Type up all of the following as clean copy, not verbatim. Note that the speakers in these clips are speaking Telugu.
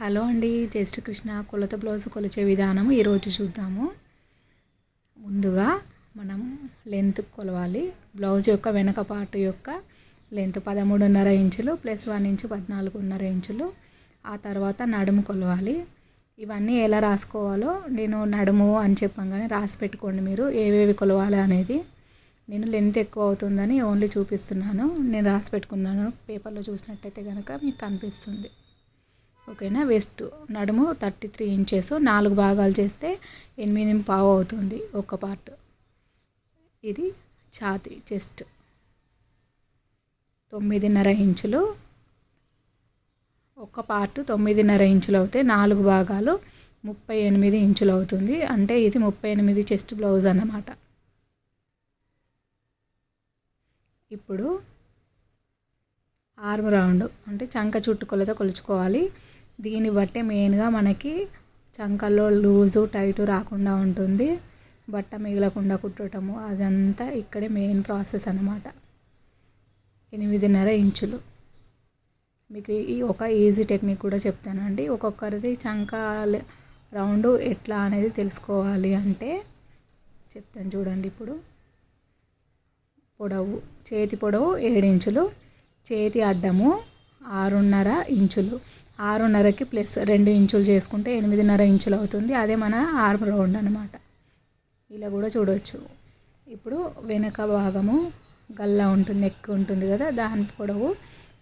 హలో అండి, జై శ్రీకృష్ణ. కొలత బ్లౌజ్ కొలిచే విధానం ఈరోజు చూద్దాము. ముందుగా మనం లెంత్ కొలవాలి. బ్లౌజ్ యొక్క వెనక పార్ట్ యొక్క లెంత్ 13.5 ఇంచులు ప్లస్ 1 ఇంచు 14.5 ఇంచులు. ఆ తర్వాత నడుము కొలవాలి. ఇవన్నీ ఎలా రాసుకోవాలో నేను నడుము అని చెప్పంగానే రాసి పెట్టుకోండి మీరు ఏవేవి కొలవాలి అనేది. నేను లెంత్ ఎక్కువ అవుతుందని ఓన్లీ చూపిస్తున్నాను. నేను రాసి పెట్టుకున్నాను. పేపర్లో చూసినట్టయితే కనుక మీకు కనిపిస్తుంది. ఓకేనా. వెస్ట్ నడుము 33 ఇంచెస్, 4 భాగాలు చేస్తే 8.5 అవుతుంది ఒక పార్ట్. ఇది ఛాతీ చెస్ట్ 9.5 ఇంచులు, ఒక పార్ట్ 9.5 ఇంచులు అవుతాయి. 4 భాగాలు 38 ఇంచులు అవుతుంది. అంటే ఇది 38 చెస్ట్ బ్లౌజ్ అన్నమాట. ఇప్పుడు ఆర్మ్ రౌండ్ అంటే చంక చుట్టు కొలత కొలుచుకోవాలి. దీన్ని బట్టే మెయిన్గా మనకి చంకల్లో లూజు టైటు రాకుండా ఉంటుంది. బట్ట మిగలకుండా కుట్టటము అదంతా ఇక్కడే మెయిన్ ప్రాసెస్ అన్నమాట. 8.5 ఇంచులు. మీకు ఒక ఈజీ టెక్నిక్ కూడా చెప్తానండి. ఒక్కొక్కరిది చంక రౌండ్ ఎట్లా అనేది తెలుసుకోవాలి అంటే చెప్తాను చూడండి. ఇప్పుడు పొడవు, చేతి పొడవు 7 ఇంచులు, చేతి అడ్డము 6.5 ఇంచులు. 6.5కి ప్లస్ 2 ఇంచులు చేసుకుంటే 8.5 ఇంచులు అవుతుంది. అదే మన ఆర్మ్ రౌండ్ అన్నమాట. ఇలా కూడా చూడవచ్చు. ఇప్పుడు వెనక భాగము గల్లా ఉంటుంది, నెక్ ఉంటుంది కదా, దాని పొడవు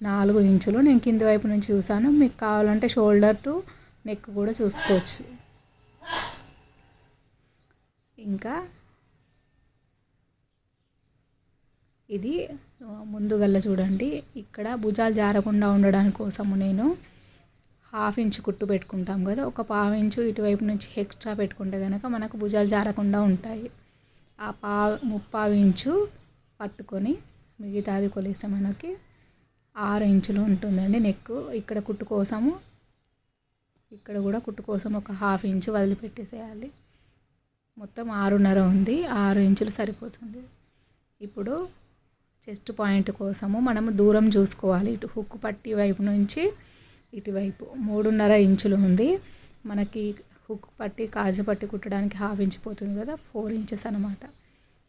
4 ఇంచులు. నేను కింది వైపు నుంచి చూసాను. మీకు కావాలంటే షోల్డర్ టు నెక్ కూడా చూసుకోవచ్చు. ఇంకా ఇది ముందు గల్ల చూడండి. ఇక్కడ భుజాలు జారకుండా ఉండడానికి కోసము నేను 1/2 ఇంచు కుట్టు పెట్టుకుంటాం కదా, ఒక 1/2 ఇంచు ఇటువైపు నుంచి ఎక్స్ట్రా పెట్టుకుంటే కనుక మనకు భుజాలు జారకుండా ఉంటాయి. ఆ 3/4 ఇంచు పట్టుకొని మిగతాది కొలిస్తే మనకి 6 ఇంచులు ఉంటుందండి నెక్. ఇక్కడ కుట్టు కోసము, ఇక్కడ కూడా కుట్టు కోసం ఒక 1/2 ఇంచు వదిలిపెట్టేసేయాలి. మొత్తం 6.5 ఉంది. 6 ఇంచులు సరిపోతుంది. ఇప్పుడు చెస్ట్ పాయింట్ కోసము మనము దూరం చూసుకోవాలి. ఇటు హుక్ పట్టి వైపు నుంచి ఇటువైపు 3.5 ఇంచులు ఉంది. మనకి హుక్ పట్టి కాజు పట్టి కుట్టడానికి 1/2 ఇంచు పోతుంది కదా, 4 ఇంచెస్ అన్నమాట.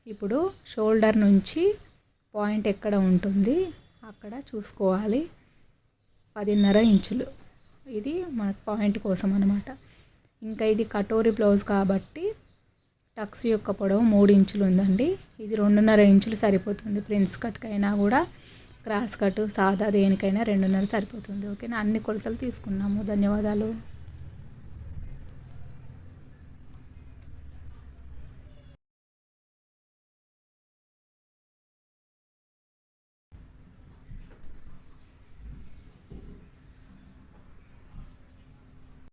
ఇప్పుడు షోల్డర్ నుంచి పాయింట్ ఎక్కడ ఉంటుంది అక్కడ చూసుకోవాలి. 10.5 ఇంచులు. ఇది మన పాయింట్ కోసం అన్నమాట. ఇంకా ఇది కటోరీ బ్లౌజ్ కాబట్టి టక్స్ యొక్క పొడవు 3 ఇంచులు ఉందండి. ఇది 2.5 ఇంచులు సరిపోతుంది. ప్రిన్స్ కట్కైనా కూడా, క్రాస్ కట్, సాదా దేనికైనా 2.5 సరిపోతుంది. ఓకేనా. అన్ని కొలతలు తీసుకున్నాము. ధన్యవాదాలు.